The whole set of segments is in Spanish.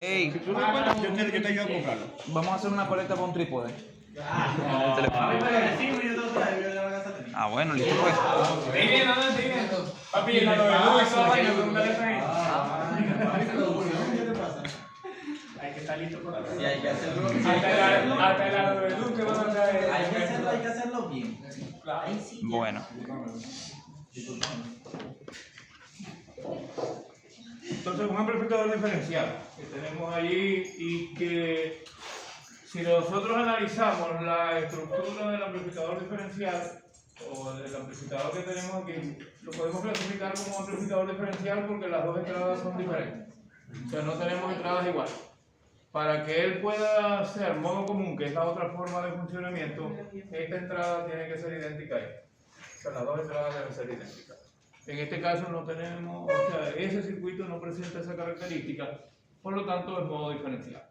Ey, Si tú no pagas, yo te ayudo a comprarlo. vamos a hacer una colecta con un trípode. Ah, Bueno, listo pues. Papi, la luz y toda vaina, pregúntale eso ahí. Hay que estar listo para Y hay que hacerlo bien. hasta la luz que van a traer. Hay que hacerlo bien. Ahí sí. Bueno. Entonces, un amplificador diferencial que tenemos allí y que si nosotros analizamos la estructura del amplificador diferencial o del amplificador que tenemos aquí, lo podemos clasificar como amplificador diferencial porque las dos entradas son diferentes. O sea, no tenemos entradas iguales. Para que él pueda ser modo común, que es la otra forma de funcionamiento, esta entrada tiene que ser idéntica a esta. O sea, las dos entradas deben ser idénticas. En este caso no tenemos, o sea, ese circuito no presenta esa característica, por lo tanto es modo diferencial.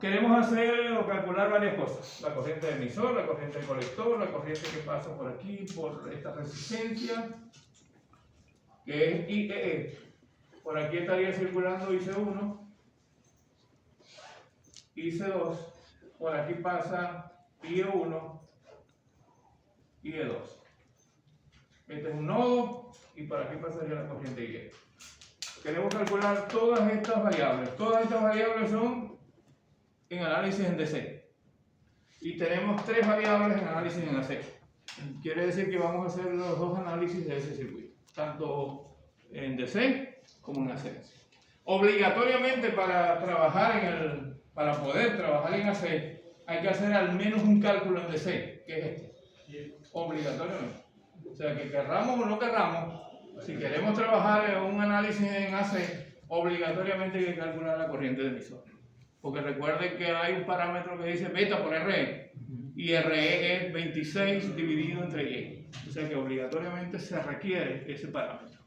Queremos hacer o calcular varias cosas: la corriente de emisor, la corriente de colector, la corriente que pasa por aquí, por esta resistencia, que es IEE. Por aquí estaría circulando IC1, IC2, por aquí pasa IE1, IE2. Este es un nodo y por aquí pasaría la corriente IE. Queremos calcular todas estas variables. Todas estas variables son en análisis en DC. Y tenemos tres variables en análisis en AC. Quiere decir que vamos a hacer los dos análisis de ese circuito, tanto en DC como en AC. Obligatoriamente para poder trabajar en AC hay que hacer al menos un cálculo en DC, que es este. Obligatoriamente. O sea, que querramos o no querramos, si queremos trabajar en un análisis en AC, obligatoriamente hay que calcular la corriente de emisor. Porque recuerden que hay un parámetro que dice beta por RE, y RE es 26 dividido entre Y. O sea que obligatoriamente se requiere ese parámetro.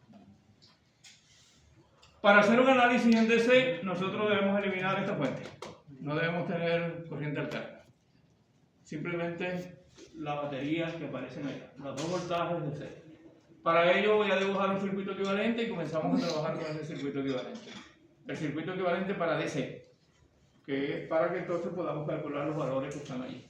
Para hacer un análisis en DC, nosotros debemos eliminar esta fuente. No debemos tener corriente alterna. Simplemente las baterías que aparecen ahí, los dos voltajes de DC. Para ello voy a dibujar un circuito equivalente y comenzamos a trabajar con ese circuito equivalente. El circuito equivalente para DC, que es para que entonces podamos calcular los valores que están allí.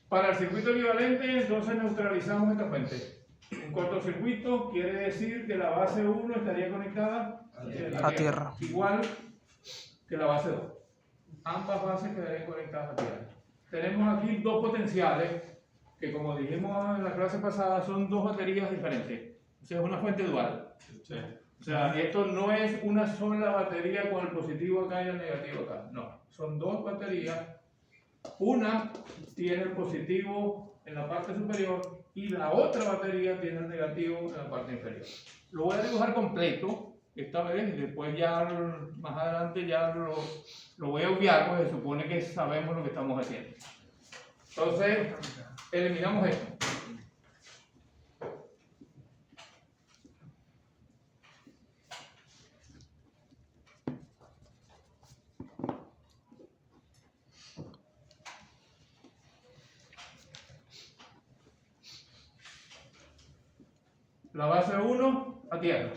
Para el circuito equivalente, entonces neutralizamos esta fuente. Un cortocircuito quiere decir que la base 1 estaría conectada A tierra. igual que la base 2. Ambas bases quedarían conectadas a tierra. Tenemos aquí dos potenciales que, como dijimos en la clase pasada, son dos baterías diferentes. O sea, es una fuente dual. Sí. O sea, esto no es una sola batería con el positivo acá y el negativo acá. No, son dos baterías. Una tiene el positivo en la parte superior y la otra batería tiene el negativo en la parte inferior. Lo voy a dibujar completo esta vez y después ya más adelante ya lo voy a obviar, porque se supone que sabemos lo que estamos haciendo. Entonces, eliminamos esto. La base 1 a tierra.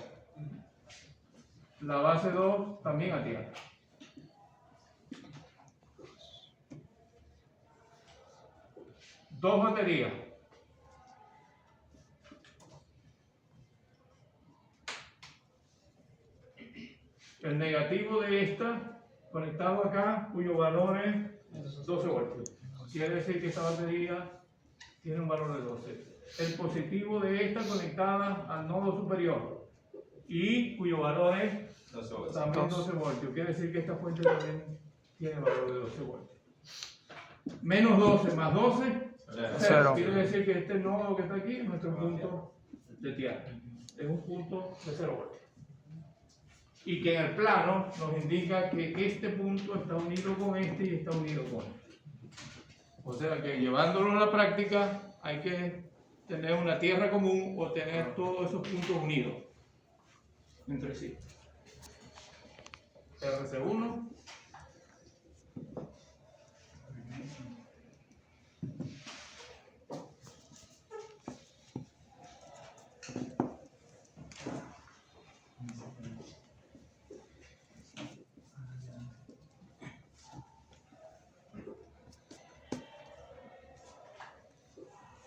La base 2 también a tierra. Dos baterías. El negativo de esta conectado acá, cuyo valor es 12 voltios. Quiere decir que esta batería tiene un valor de 12. El positivo de esta conectada al nodo superior y cuyo valor es también 12 voltios. Quiere decir que esta fuente también tiene valor de 12 voltios. Menos 12 más 12, 0. Quiere decir que este nodo que está aquí es nuestro punto de tierra. Es un punto de 0 voltios. Y que en el plano nos indica que este punto está unido con este y está unido con este. O sea que llevándolo a la práctica hay que tener una tierra común o tener todos esos puntos unidos entre sí. RC1.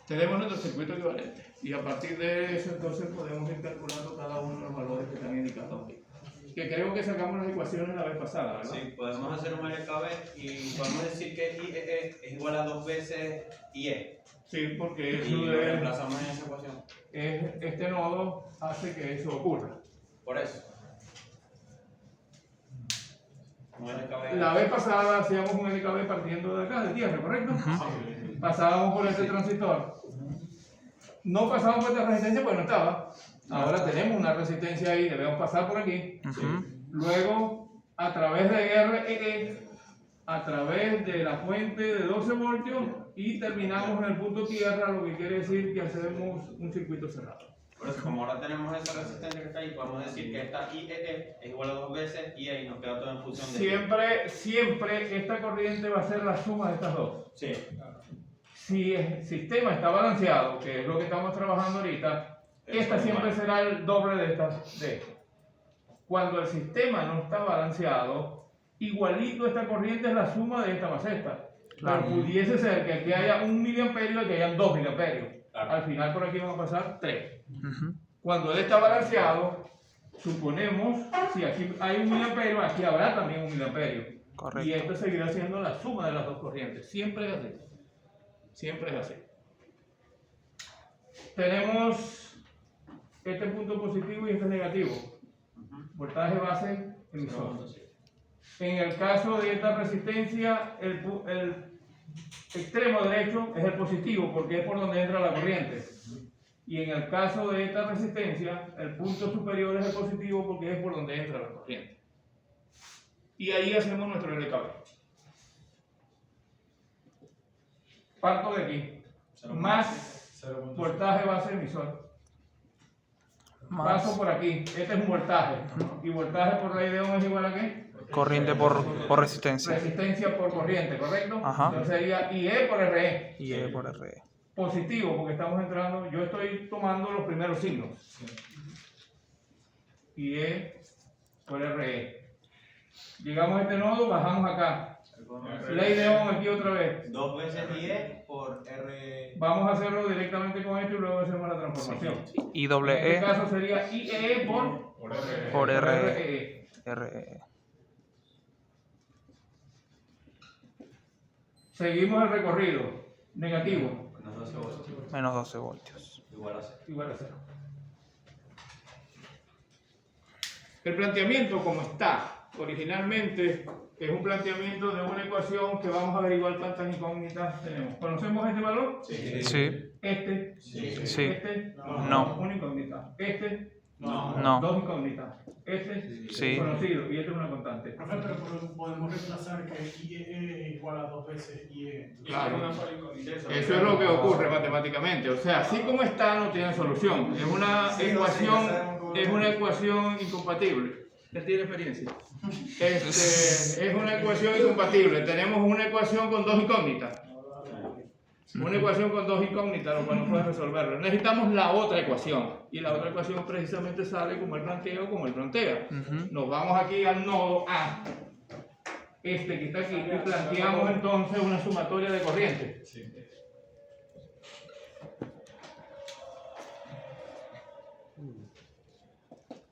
Tenemos nuestro circuito equivalente y a partir de eso entonces podemos ir calculando cada uno de los valores que están indicados aquí. Que creo que sacamos las ecuaciones la vez pasada, ¿verdad? Sí, podemos hacer un LKB y podemos decir que IEE es igual a 2 veces IE. Sí, porque Y eso lo de, reemplazamos en esa ecuación. este nodo hace que eso ocurra. Por eso. Un LKB. La vez pasada hacíamos un LKB partiendo de acá, de tierra, ¿correcto? Pasábamos por este transistor. No pasamos por esta resistencia porque no estaba. Ahora tenemos una resistencia ahí, debemos pasar por aquí. Luego, a través de REE, a través de la fuente de 12 voltios y terminamos en el punto tierra, lo que quiere decir que hacemos un circuito cerrado. Por eso, como ahora tenemos esa resistencia que está ahí, podemos decir que esta IEE es igual a 2 veces IE y nos queda todo en función de Siempre esta corriente va a ser la suma de estas dos. Sí. Si el sistema está balanceado, que es lo que estamos trabajando ahorita, esta siempre será el doble de esta. Cuando el sistema no está balanceado, igualito esta corriente es la suma de esta más esta. Claro. Pero pudiese ser que aquí haya 1 miliamperio y que haya 2 miliamperios. Claro. Al final por aquí van a pasar 3. Ujú. Cuando él está balanceado, suponemos, si aquí hay 1 miliamperio, aquí habrá también 1 miliamperio. Correcto. Y esto seguirá siendo la suma de las dos corrientes. Siempre es así. Siempre es así. Tenemos este punto positivo y este negativo. Voltaje base emisor. En el caso de esta resistencia, el extremo derecho es el positivo porque es por donde entra la corriente. Y en el caso de esta resistencia, el punto superior es el positivo porque es por donde entra la corriente. Y ahí hacemos nuestro LKB. Parto de aquí. Más voltaje base emisor. Paso Más por aquí. Este es un voltaje. ¿Y voltaje por ley de Ohm es igual a qué? corriente por resistencia. Resistencia por corriente, ¿correcto? Ajá. Entonces sería IE por RE. Y E por RE. Positivo, porque estamos entrando, yo estoy tomando los primeros signos. IE por RE. Llegamos a este nodo, bajamos acá. Ley de Ohm aquí otra vez. 2 veces IE por R. Vamos a hacerlo directamente con esto y luego hacemos la transformación. Y En doble este E caso sería IE por RE. RE. RE. Seguimos el recorrido. Negativo. Menos 12 voltios. Menos 12 voltios. Igual a 0. Igual a 0. El planteamiento como está originalmente es un planteamiento de una ecuación que vamos a averiguar cuántas incógnitas tenemos. ¿Conocemos este valor? Sí. Este. Sí. Este. No. Una incógnita. Este. No. Dos incógnitas. Este. Sí. Conocido. Y este es una constante. Profe, pero podemos reemplazar que IE es igual a 2 veces IE. Claro. Eso es lo que ocurre matemáticamente. O sea, así como está no tiene solución. Es una ecuación incompatible. ¿Él tiene experiencia? Es una ecuación incompatible. Tenemos una ecuación con dos incógnitas. Una ecuación con dos incógnitas, lo cual no puede resolverlo. Necesitamos la otra ecuación. Y la otra ecuación precisamente sale como él plantea o como él plantea. Ujú. Nos vamos aquí al nodo A, este que está aquí, y planteamos entonces una sumatoria de corrientes.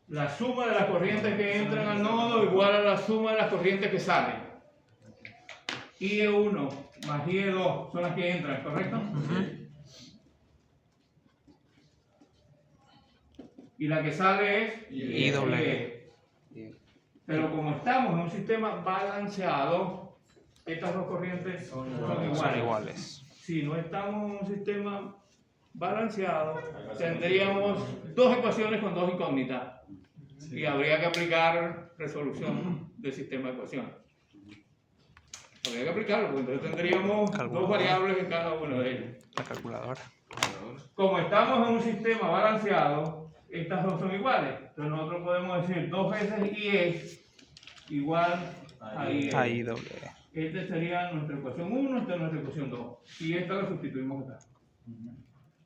La suma de las corrientes que entran al nodo igual a la suma de las corrientes que salen. IE1 más IE2 son las que entran, ¿correcto? Y la que sale es I doble E. Pero como estamos en un sistema balanceado, estas dos corrientes son iguales. Son iguales. Si no estamos en un sistema balanceado, tendríamos dos ecuaciones con dos incógnitas. Y habría que aplicar resolución del sistema de ecuaciones. Habría que aplicarlo, porque entonces tendríamos dos variables en cada uno de ellos. La calculadora. Como estamos en un sistema balanceado, estas dos son iguales. Entonces nosotros podemos decir 2 veces IE igual a IE. Ahí doble. Esta sería nuestra ecuación 1, esta es nuestra ecuación 2. Y esta la sustituimos acá.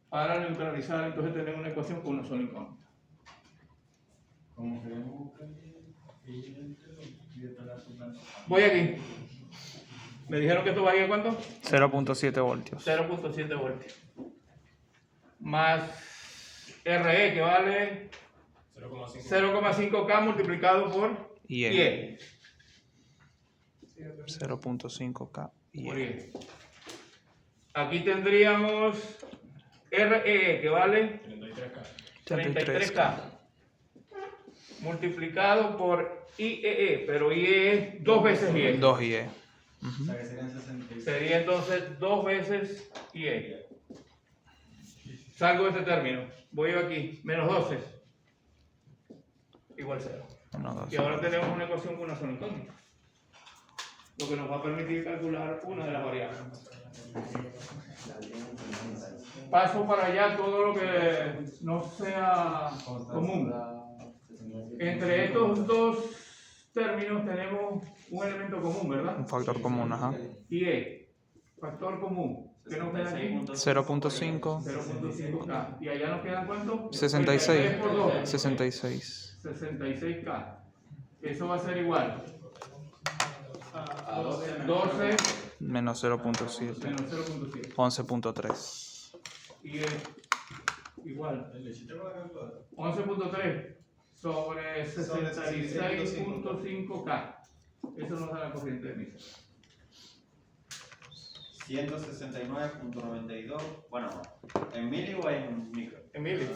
Para neutralizar, entonces tenemos una ecuación con una sola incógnita. Voy aquí. Me dijeron que esto valía ¿cuánto? 0.7 voltios. 0.7 voltios. Más RE que vale 0,5K multiplicado por IE. 0.5K. Por IE. Aquí tendríamos RE que vale 33K multiplicado por IEE, pero IE es 2 veces IE. 2 IE. O sea, que serían 66. Sería entonces 2 veces IE. Salgo de este término. Voy aquí. Menos 12. Igual 0. Y ahora tenemos una ecuación con una sola incógnita. Lo que nos va a permitir calcular una de las variables. Paso para allá todo lo que no sea común. Entre estos dos términos tenemos un elemento común, ¿verdad? Un factor común, ajá. IE, factor común. ¿Qué nos queda aquí? 0.5. 0.5K. ¿Y allá nos quedan cuántos? 66. 33 por 2. 66. 66K. Eso va a ser igual. A 12 12 Menos 0.7. menos 0.7. 11.3. Y es igual. 11.3 sobre 66.5K. Eso nos da la corriente de emisor. 169.92. Bueno, ¿en mili o en micro? En mili.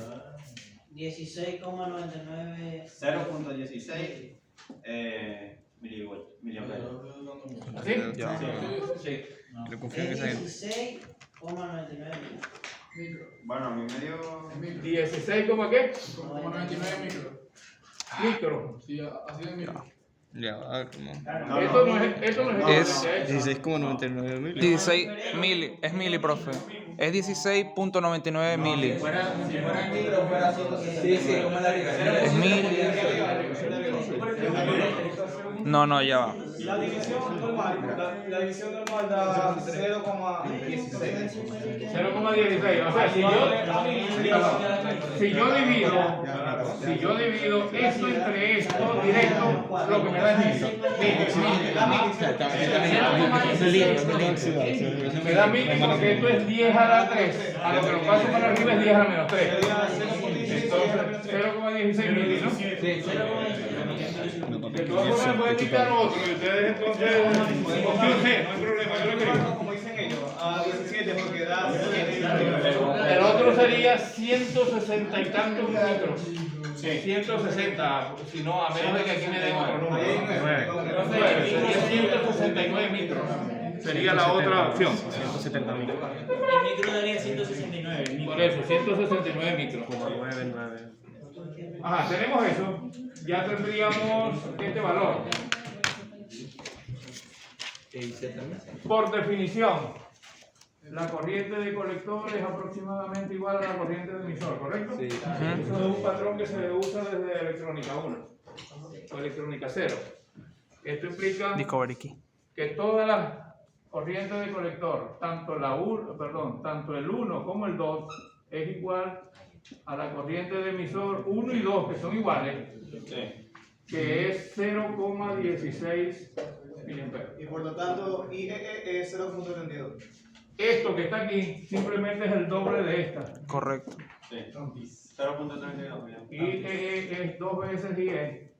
16,99. 0.16 miliamperes. ¿Así? Ya. Sí. Es 16,99. Bueno, a mí me dio 16, ¿cómo qué? Como 99 micro. Micro. Sí, así de micro. Ya, a ver, ¿cómo? Esto no Es es 16,99 mil. 16 mili. Es mili, profe. Es 16.99 mili. Si fuera en micro, fuera 160. Sí, como la Es mili. No, no, ya va. La división normal, la división normal da 0,16. 0,16. O sea, si yo divido esto entre esto directo, lo que me da es mil. Me da mil porque esto es 10 a la 3. A lo que lo paso para arriba es 10 a la menos 3. Entonces, 0,16 mil, ¿no? De todas formas, pueden quitar otro y ustedes entonces. Opción C, no hay problema. Yo lo creo. Como dicen ellos, a 17 porque da 7. El otro sería 160 y tantos micros. 160, si no, a menos de que aquí me den otro número. 9, sería 169 micros. Sería la otra opción. 170 mil. El micro daría 169. Por eso, 169 micros. 9. Ajá, tenemos eso. Ya tendríamos este valor. Por definición, la corriente de colector es aproximadamente igual a la corriente de emisor, ¿correcto? Sí. Eso es un patrón que se usa desde electrónica 1 o electrónica 0. Esto implica Discovery Key. que todas las corrientes de colector, tanto el 1 como el 2, es igual a la corriente de emisor 1 y 2, que son iguales, que es 0,16 miliamperes. Y por lo tanto, IEE es 0.32. Esto que está aquí simplemente es el doble de esta. Correcto. Sí. 0.32 miliamperes. IE es 2 veces IE.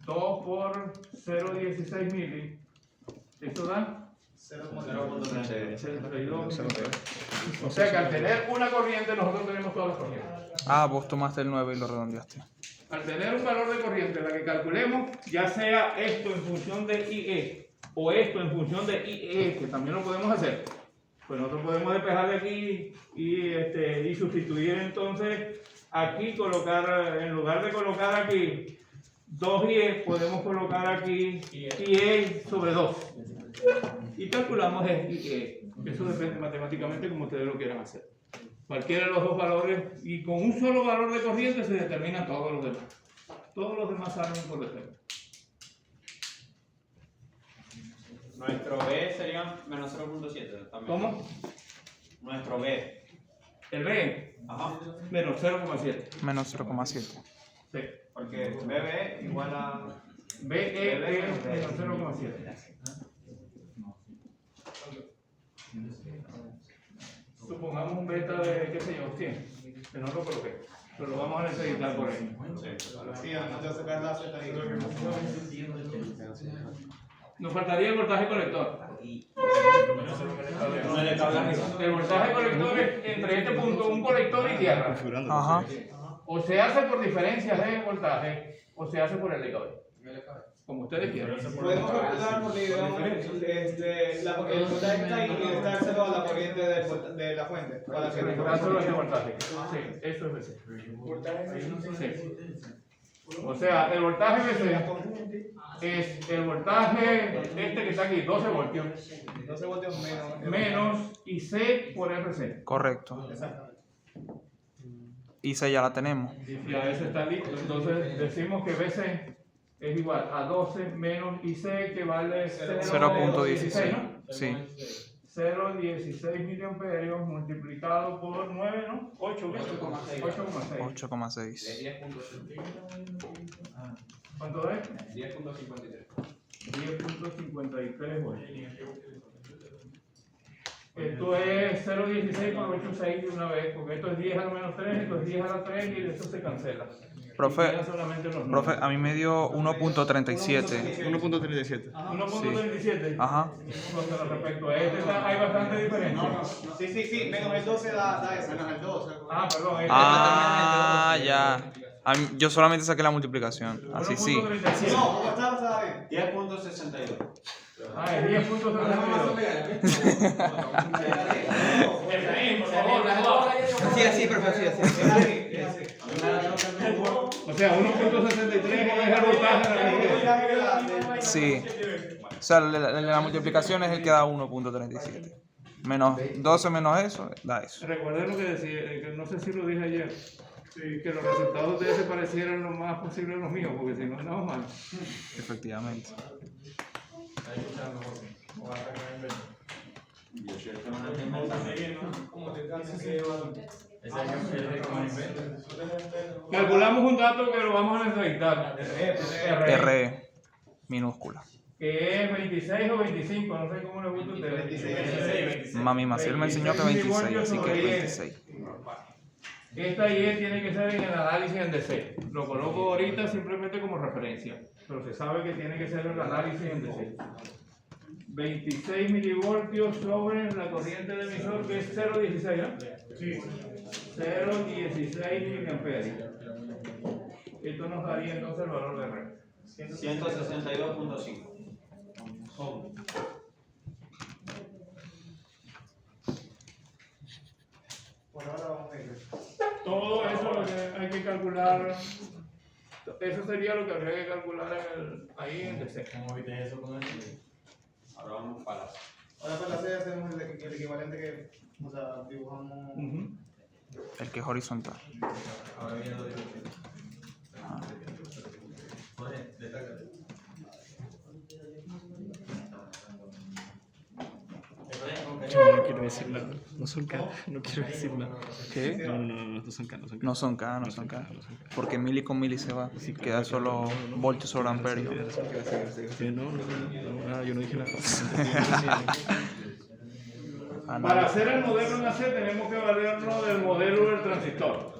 2 por 0,16 mili. Esto da 62. O sea que al tener una corriente, nosotros tenemos todas las corrientes. Ah, vos tomaste el 9 y lo redondeaste. Al tener un valor de corriente, la que calculemos, ya sea esto en función de IE o esto en función de IE, que también lo podemos hacer, pues nosotros podemos despejar de aquí y sustituir entonces aquí, colocar, en lugar de colocar aquí 2IE, podemos colocar aquí IE sobre 2. Y calculamos el IE. Eso depende matemáticamente como ustedes lo quieran hacer. Cualquiera de los dos valores, y con un solo valor de corriente se determinan todos los demás. Todos los demás salen por defecto. Nuestro B sería menos 0.7 también. ¿Cómo? Nuestro B. El B, Ajá. menos 0,7. Menos 0,7. Sí. Porque BB igual a... BE es menos 0,7. Supongamos un beta de, qué sé yo, 100, que no lo coloqué, pero lo vamos a necesitar por ahí. Sí, no te vas a sacar la Z ahí. Nos faltaría el voltaje colector. El voltaje colector es entre este punto, un colector y tierra. Ajá. O se hace por diferencias de voltaje, o se hace por el LKB. Como ustedes quieran. Podemos calcular porque digamos, el voltaje que está ahí y dárselo a la corriente de la fuente. Para que Dárselo a ese voltaje. Sí, eso es BC. Sí. O sea, el voltaje BC es el voltaje este que está aquí, 12 voltios, 12 voltios menos IC por RC. Correcto. Exactamente. Y esa ya la tenemos. Y a veces está listo. Entonces decimos que BC es igual a 12 menos IC, que vale 0.16, ¿no? Sí. 0.16 miliamperios multiplicado por 9, ¿no? 8,6. 8,6. ¿Cuánto es? 10.53. 10.53 voltios. Esto es 0.16 por 8,6 de una vez, porque esto es 10 a la menos 3, esto es 10 a la 3 y eso se cancela. Profe, Y quedan solamente los profe, números. a mí me dio 1.37. 1.37. 1.37. Ajá. Con respecto a este hay bastante diferencia. Sí, menos el 12 da eso. Menos el 12. Ah, perdón. Este Ah, ya. Yo solamente saqué la multiplicación. Así sí. 1.37. No, ¿cómo está bien? 10.62. Ah, es 10.32. Así, profe, así. O sea, 1.63 es el voltaje de la corriente. Sí. O sea, la multiplicación es el que da 1.37. Menos 12 menos eso, da eso. Recuerden lo que decía, que no sé si lo dije ayer, que los resultados de ese parecieran lo más posible a los míos, porque si no andamos mal. Efectivamente. Calculamos un dato que lo vamos a necesitar. R minúscula. Que es 26 o 25, no sé cómo le gusta a ustedes. 26. Mami Maciel me enseñó que 26, así que 26. Esta IE tiene que ser en el análisis en DC. Lo coloco ahorita simplemente como referencia, pero se sabe que tiene que ser el análisis en DC. 26 milivoltios sobre la corriente de emisor, que es 0.16, ¿no? Sí. 0.16 miliamperios. Esto nos daría entonces el valor de R. 162.5. Por ahora vamos a ir. Todo eso lo que hay que calcular, eso sería lo que habría que calcular ahí en DC. Ahora vamos para... Ahora para la C hacemos el equivalente que, o sea, dibujamos. El que es horizontal. Yo no quiero decir nada. No son K. No quiero decir nada. ¿Qué? No son K. No son K, no son K. Porque mili con mili se va. Queda solo voltios sobre amperios. No, yo no dije nada. Para hacer el modelo en AC tenemos que valernos del modelo del transistor.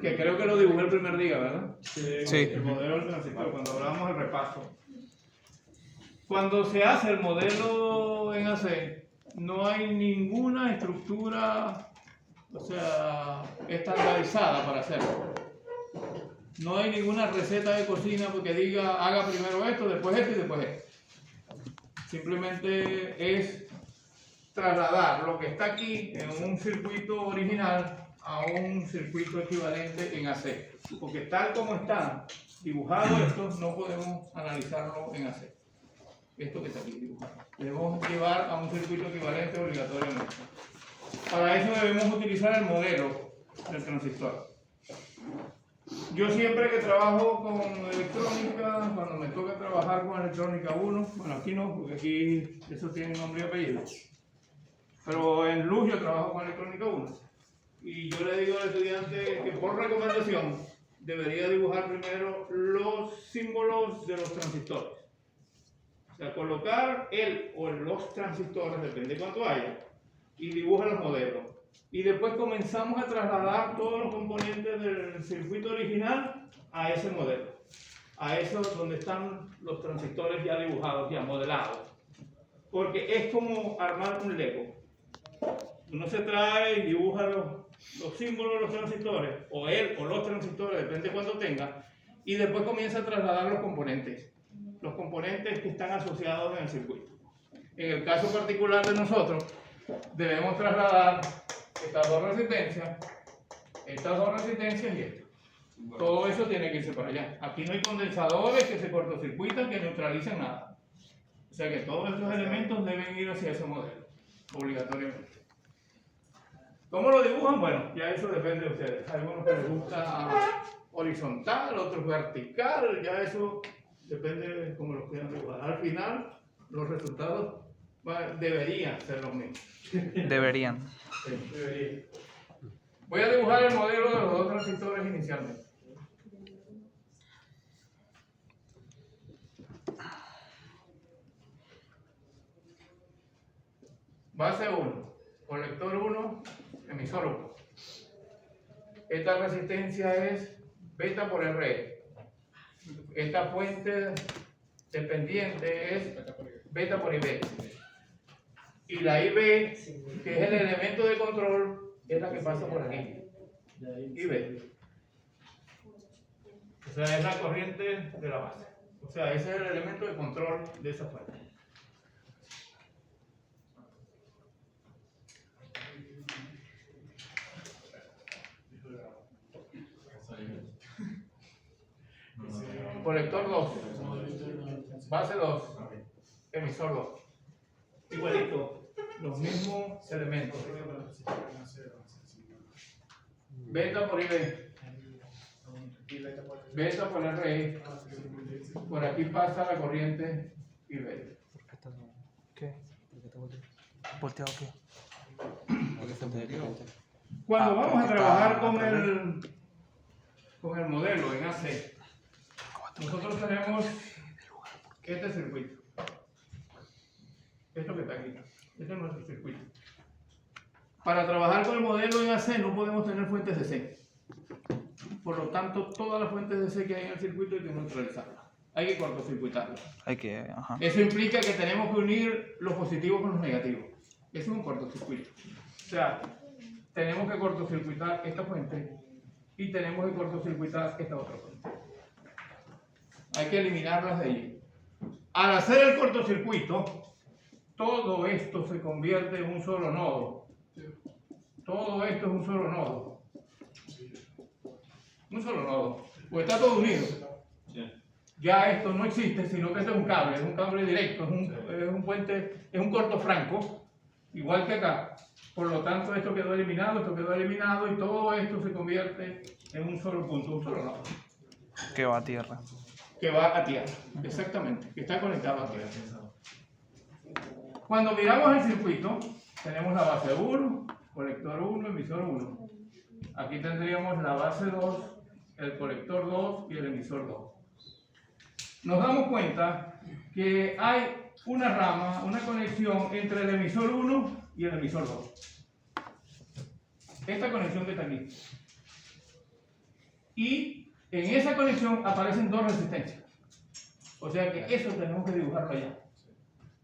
Que creo que lo dibujé el primer día, ¿verdad? Sí. El modelo del transistor, cuando hablamos del repaso. Cuando se hace el modelo en AC, no hay ninguna estructura, o sea, estandarizada para hacerlo. No hay ninguna receta de cocina porque diga, haga primero esto, después esto y después esto. Simplemente es trasladar lo que está aquí en un circuito original a un circuito equivalente en AC. Porque tal como está dibujado esto, no podemos analizarlo en AC. Esto que está aquí dibujado. Debemos llevar a un circuito equivalente obligatoriamente. Para eso debemos utilizar el modelo del transistor. Yo siempre que trabajo con electrónica, cuando me toca trabajar con electrónica, electrónica 1, bueno, aquí no, porque aquí eso tiene nombre y apellido. Pero en luz yo trabajo con electrónica 1. Y yo le digo al estudiante que por recomendación debería dibujar primero los símbolos de los transistores. O sea, colocar el o los transistores, depende de cuánto haya, y dibuja los modelos. Y después comenzamos a trasladar todos los componentes del circuito original a ese modelo. A eso donde están los transistores ya dibujados, ya modelados. Porque es como armar un Lego. Uno se trae y dibuja los símbolos de los transistores, o él o los transistores, depende de cuánto tenga, y después comienza a trasladar los componentes que están asociados en el circuito. En el caso particular de nosotros, debemos trasladar estas dos resistencias y esto. Todo eso tiene que irse para allá. Aquí no hay condensadores que se cortocircuitan, que neutralizan nada. O sea que todos estos elementos deben ir hacia ese modelo, obligatoriamente. ¿Cómo lo dibujan? Bueno, ya eso depende de ustedes. Hay algunos que les gusta horizontal, otros vertical, ya eso depende de cómo lo quieran dibujar. Al final, los resultados deberían ser los mismos. Deberían. Sí, deberían. Voy a dibujar el modelo de los dos transistores inicialmente. Base 1, colector 1, emisor 1. Esta resistencia es beta por RE. Esta fuente dependiente es beta por IB. Y la IB, que es el elemento de control, es la que pasa por aquí. IB. O sea, es la corriente de la base. O sea, ese es el elemento de control de esa fuente. Colector 2, base 2, emisor 2. Igualito, los mismos elementos. Beta por IB, beta por RE, por aquí pasa la corriente IB. ¿Qué? ¿Volteado qué? Cuando vamos a trabajar con el modelo en AC, nosotros tenemos este circuito. Esto que está aquí. Este es nuestro circuito. Para trabajar con el modelo en AC no podemos tener fuentes DC. Por lo tanto, todas las fuentes DC que hay en el circuito hay que neutralizarlas. Hay que cortocircuitarlas. Hay que, ajá. Eso implica que tenemos que unir los positivos con los negativos. Eso es un cortocircuito. O sea, tenemos que cortocircuitar esta fuente y tenemos que cortocircuitar esta otra fuente. Hay que eliminarlas de allí. Al hacer el cortocircuito, todo esto se convierte en un solo nodo. Todo esto es un solo nodo. Un solo nodo. Pues está todo unido. Ya esto no existe, sino que esto es un cable directo, es un puente, es un corto franco, igual que acá. Por lo tanto, esto quedó eliminado y todo esto se convierte en un solo punto, un solo nodo. Que va a tierra. Que va a tierra, exactamente, que está conectado a tierra. Cuando miramos el circuito, tenemos la base 1, colector 1, emisor 1. Aquí tendríamos la base 2, el colector 2 y el emisor 2. Nos damos cuenta que hay una rama, una conexión entre el emisor 1 y el emisor 2. Esta conexión que está aquí. Y en esa conexión aparecen dos resistencias. O sea que eso tenemos que dibujarlo allá.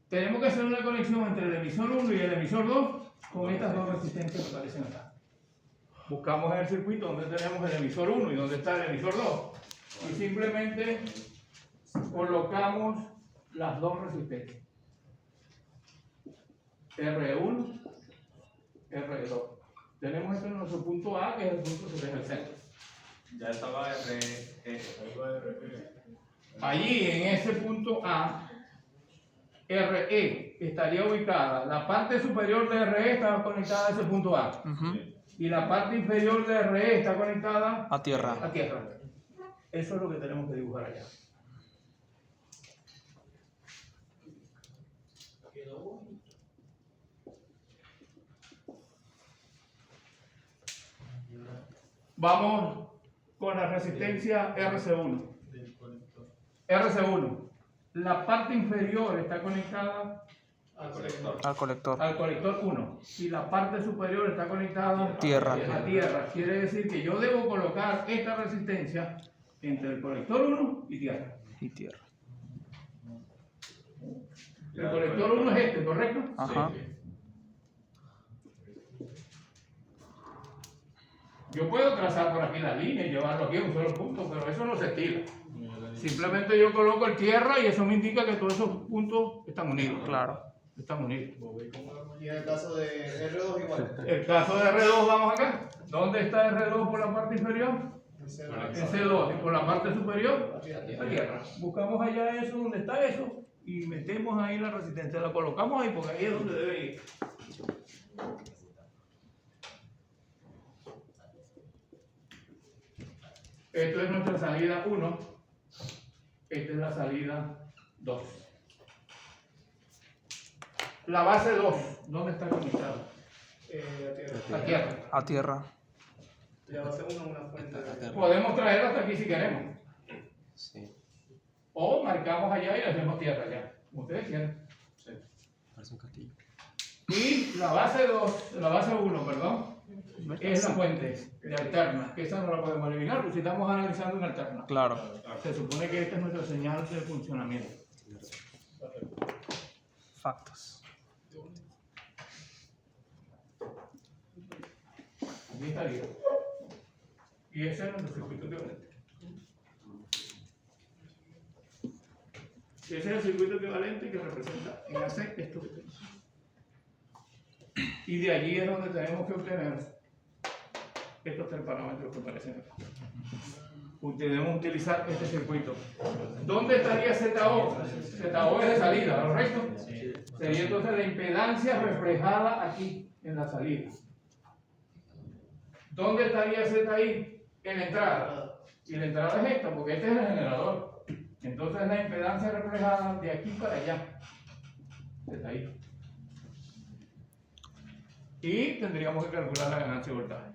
Tenemos que hacer una conexión entre el emisor 1 y el emisor 2 con estas dos resistencias que aparecen acá. Buscamos en el circuito donde tenemos el emisor 1 y donde está el emisor 2. Y simplemente colocamos las dos resistencias. R1, R2. Tenemos esto en nuestro punto A, que es el punto que está en el centro. Ya estaba RE. Allí, en ese punto A, RE estaría ubicada. La parte superior de RE está conectada a ese punto A. Y la parte inferior de RE está conectada A tierra. a tierra. Eso es lo que tenemos que dibujar allá. Vamos con la resistencia RC1. RC1. La parte inferior está conectada Al colector. al colector 1 y la parte superior está conectada Tierra. a tierra. Quiere decir que yo debo colocar esta resistencia entre el colector 1 y tierra. Y tierra. El colector 1 es este, ¿correcto? Ajá. Yo puedo trazar por aquí la línea y llevarlo aquí a un solo punto, pero eso no se estila. Simplemente yo coloco el tierra y eso me indica que todos esos puntos están unidos. Claro. Están unidos. Y en el caso de R2 igual. El caso de R2, vamos acá. ¿Dónde está R2 por la parte inferior? En C2. Y por la parte superior, la tierra. Buscamos allá eso, donde está eso, y metemos ahí la resistencia. La colocamos ahí porque ahí es donde debe ir. Esto es nuestra salida 1. Esta es la salida 2. La base 2, ¿dónde está conectada? La tierra. A tierra. La base 1 una fuente de... Podemos traerla hasta aquí si queremos. Sí, O marcamos allá y le hacemos tierra allá. Como ustedes quieran. parece un castillo. Y la base 2, la base 1, perdón, es la fuente de alterna, que esa no la podemos eliminar, porque si estamos analizando una alterna. Claro. Se supone que esta es nuestra señal de funcionamiento. Factos. Aquí estaría. Y ese es nuestro circuito equivalente. Ese es el circuito equivalente que representa en AC esto que tenemos. Y de allí es donde tenemos que obtener estos tres parámetros que aparecen acá. Debemos utilizar este circuito. ¿Dónde estaría ZO? ZO es de salida, ¿correcto? Sería entonces la impedancia reflejada aquí en la salida. ¿Dónde estaría ZI? En la entrada. Y la entrada es esta, porque este es el generador. Entonces la impedancia reflejada de aquí para allá. ZI. Y tendríamos que calcular la ganancia de voltaje.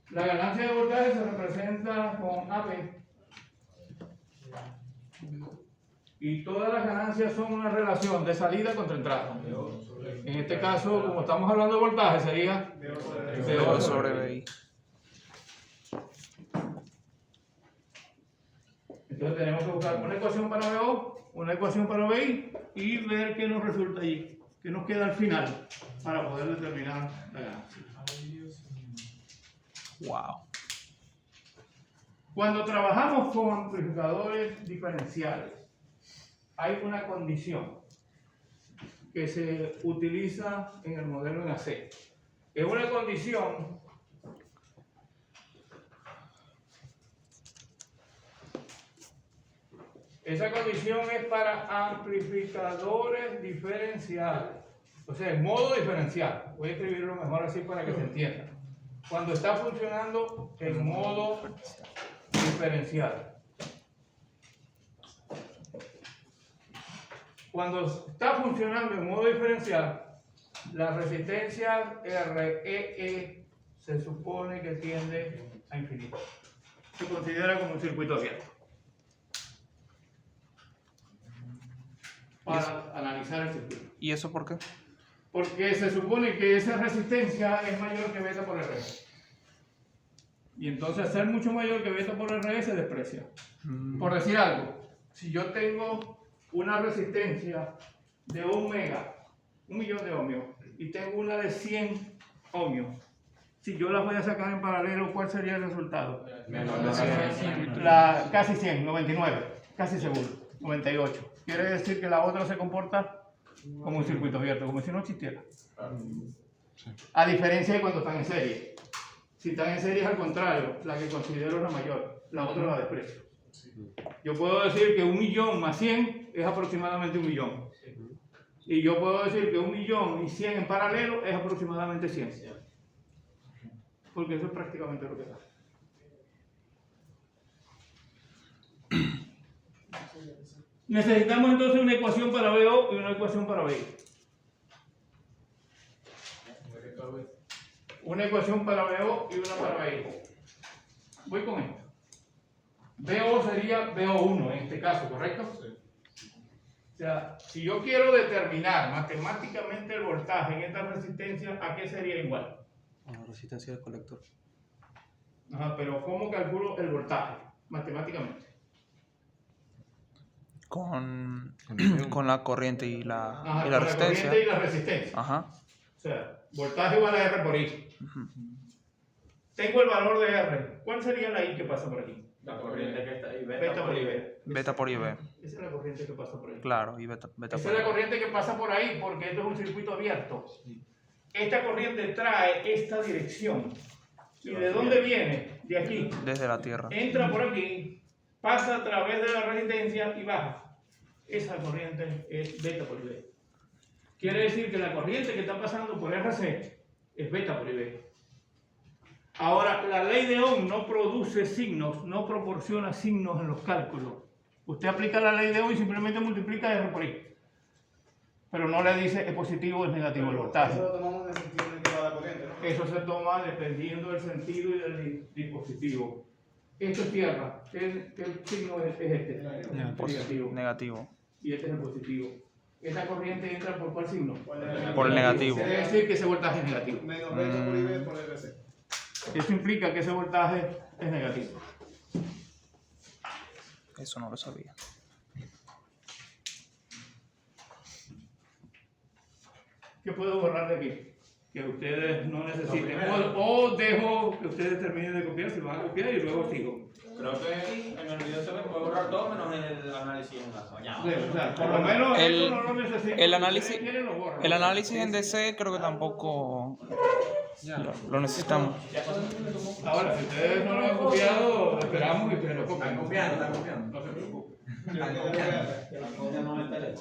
La ganancia de voltaje se representa con AP. Y todas las ganancias son una relación de salida contra entrada. En este caso, como estamos hablando de voltaje, sería V sobre VI. Entonces tenemos que buscar una ecuación para VO, una ecuación para VI y ver qué nos resulta allí, qué nos queda al final para poder determinar la ganancia. Wow. Cuando trabajamos con amplificadores diferenciales, hay una condición que se utiliza en el modelo en AC. Es una condición esa condición es para amplificadores diferenciales, o sea, en modo diferencial. Voy a escribirlo mejor así para que se entienda. Cuando está funcionando en modo diferencial. Cuando está funcionando en modo diferencial, la resistencia REE se supone que tiende a infinito. Se considera como un circuito abierto. Para analizar el circuito. ¿Y eso por qué? Porque se supone que esa resistencia es mayor que beta por RE. Y entonces, al ser mucho mayor que beta por RE, se desprecia. Por decir algo, si yo tengo una resistencia de 1 mega, 1 millón de ohmios, y tengo una de 100 ohmios, si yo las voy a sacar en paralelo, ¿cuál sería el resultado? Casi 100, 99, casi seguro, 98. Quiere decir que la otra se comporta como un circuito abierto, como si no existiera. A diferencia de cuando están en serie. Si están en serie es al contrario, la que considero es la mayor, la otra la desprecio. Yo puedo decir que 1.000.000 más 100 es aproximadamente 1.000.000. Y yo puedo decir que 1.000.000 y 100 en paralelo es aproximadamente 100. Porque eso es prácticamente lo que pasa. Necesitamos entonces una ecuación para BO y una ecuación para BI. Una ecuación para BO y una para BI. Voy con esto. BO sería BO1 en este caso, ¿correcto? O sea, si yo quiero determinar matemáticamente el voltaje en esta resistencia, ¿a qué sería igual? A la resistencia del colector. Ajá, pero ¿cómo calculo el voltaje matemáticamente? Con la corriente y la, Ajá, y la con resistencia. La corriente y la resistencia. Ajá. O sea, voltaje igual a R por I. Tengo el valor de R. ¿Cuál sería la I que pasa por aquí? La corriente que está ahí, Beta por IB. Beta por IB. Esa es la corriente que pasa por ahí. Claro, y beta Esa por es la IB. corriente que pasa por ahí porque esto es un circuito abierto. Esta corriente trae esta dirección. ¿Y de dónde viene? De aquí. Desde la Tierra. Entra por aquí, pasa a través de la resistencia y baja. Esa corriente es beta por IB. Quiere decir que la corriente que está pasando por RC es beta por IB. Ahora, la ley de Ohm no produce signos, no proporciona signos en los cálculos. Usted aplica la ley de Ohm y simplemente multiplica R por I. Pero no le dice es positivo o es negativo el voltaje. Eso lo tomamos en el sentido en el que va la corriente, ¿no? Eso se toma dependiendo del sentido y del dispositivo. Esto es tierra. ¿Qué signo es este? Negativo. Negativo. Y este es el positivo. ¿Esta corriente entra por cuál signo? Por el negativo. Quiere decir que ese voltaje es negativo. Menos beta por IB por RC. Eso implica que ese voltaje es negativo. Eso no lo sabía. ¿Qué puedo borrar de aquí? Que ustedes no necesiten. O dejo que ustedes terminen de copiar, si van a copiar y luego sigo. Creo que en el video se me puede borrar todo menos el análisis en la zona. O sea, por lo menos El- esto no lo necesito. el Si análisis- ustedes quieren, lo borran. El análisis en DC creo que tampoco lo necesitamos. Ahora, si ustedes no lo han copiado, esperamos que ustedes lo copien. Están copiando. No se preocupen. Yo quiero ver. No está el